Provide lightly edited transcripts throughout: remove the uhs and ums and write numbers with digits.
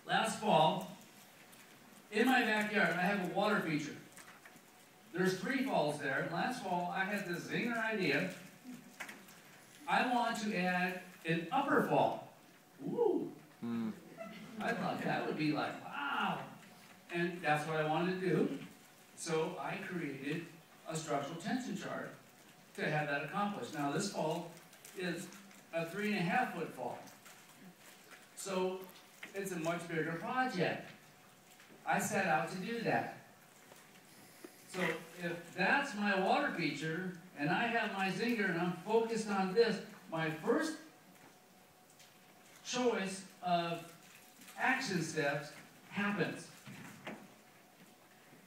last fall, in my backyard, I have a water feature. There's 3 falls there. And last fall, I had this zinger idea. I want to add an upper fall. Ooh. I thought that would be like, wow. And that's what I wanted to do. So I created a structural tension chart to have that accomplished. Now this fall is a 3.5-foot fall. So it's a much bigger project. I set out to do that. So if that's my water feature, and I have my zinger, and I'm focused on this, my first choice of action steps happens.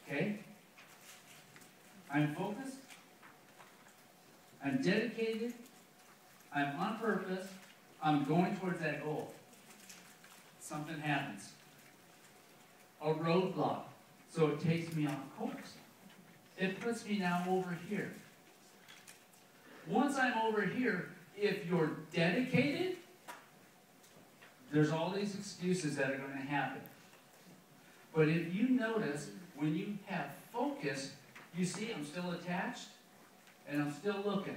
Okay? I'm focused, I'm dedicated, I'm on purpose, I'm going towards that goal. Something happens. A roadblock. So it takes me off course. It puts me now over here. Once I'm over here, if you're dedicated, there's all these excuses that are going to happen. But if you notice, when you have focus, you see I'm still attached, and I'm still looking.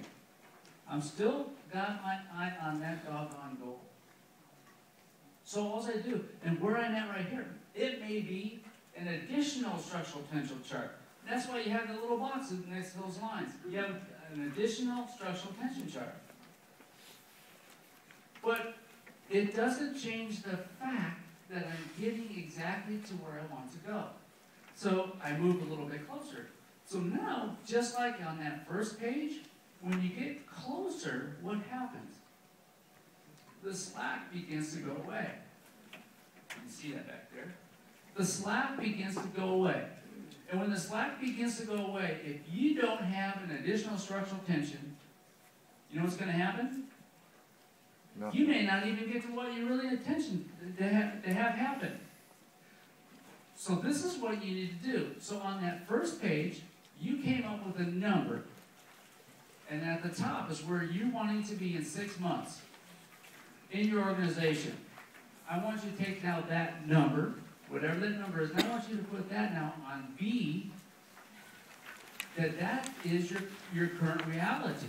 I'm still got my eye on that doggone goal. So all I do, and where I'm at right here, it may be an additional structural potential chart. That's why you have the little boxes next to those lines. You have an additional structural tension chart. But it doesn't change the fact that I'm getting exactly to where I want to go. So I move a little bit closer. So now, just like on that first page, when you get closer, what happens? The slack begins to go away. You can see that back there. The slack begins to go away. And when the slack begins to go away, if you don't have an additional structural tension, you know what's going to happen? No. You may not even get to what you really intend to have happen. So this is what you need to do. So on that first page, you came up with a number. And at the top is where you're wanting to be in 6 months in your organization. I want you to take now that number, whatever that number is, and I want you to put that now on B, that is your current reality.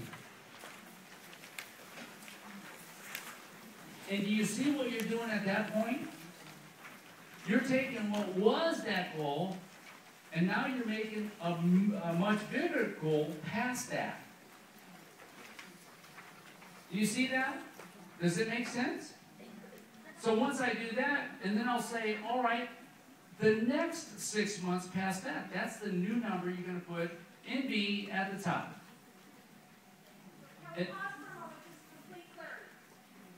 And do you see what you're doing at that point? You're taking what was that goal, and now you're making a much bigger goal past that. Do you see that? Does it make sense? So once I do that, and then I'll say, all right, the next 6 months past that, that's the new number you're going to put in B at the top. Just complete clarity.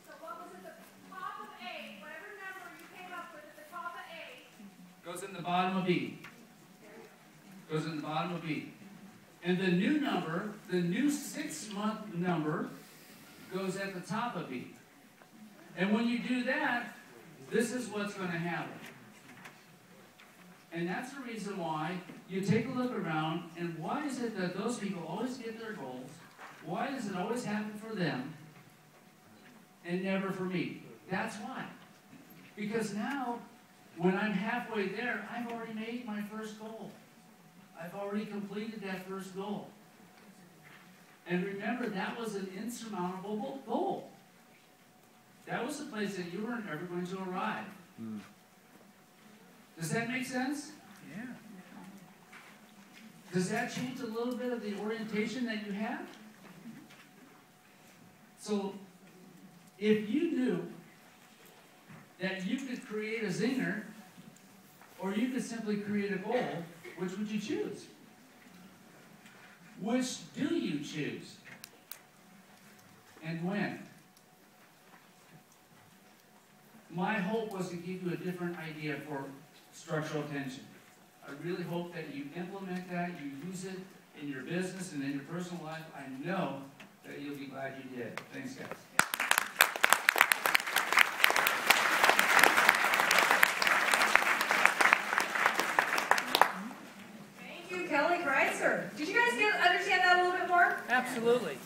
So what was at the top of A, whatever number you came up with at the top of A, goes in the bottom of B. Goes in the bottom of B. And the new number, the new 6-month number, goes at the top of B. And when you do that, this is what's going to happen. And that's the reason why you take a look around, and why is it that those people always get their goals? Why does it always happen for them and never for me? That's why. Because now, when I'm halfway there, I've already made my first goal. I've already completed that first goal. And remember, that was an insurmountable goal. That was a place that you weren't ever going to arrive. Does that make sense? Yeah. Does that change a little bit of the orientation that you have? So, if you knew that you could create a zinger, or you could simply create a goal, which would you choose? Which do you choose? And when? My hope was to give you a different idea for structural tension. I really hope that you implement that, you use it in your business and in your personal life. I know that you'll be glad you did. Thanks, guys. thank you, Kelly Critser. Did you guys understand that a little bit more? Absolutely.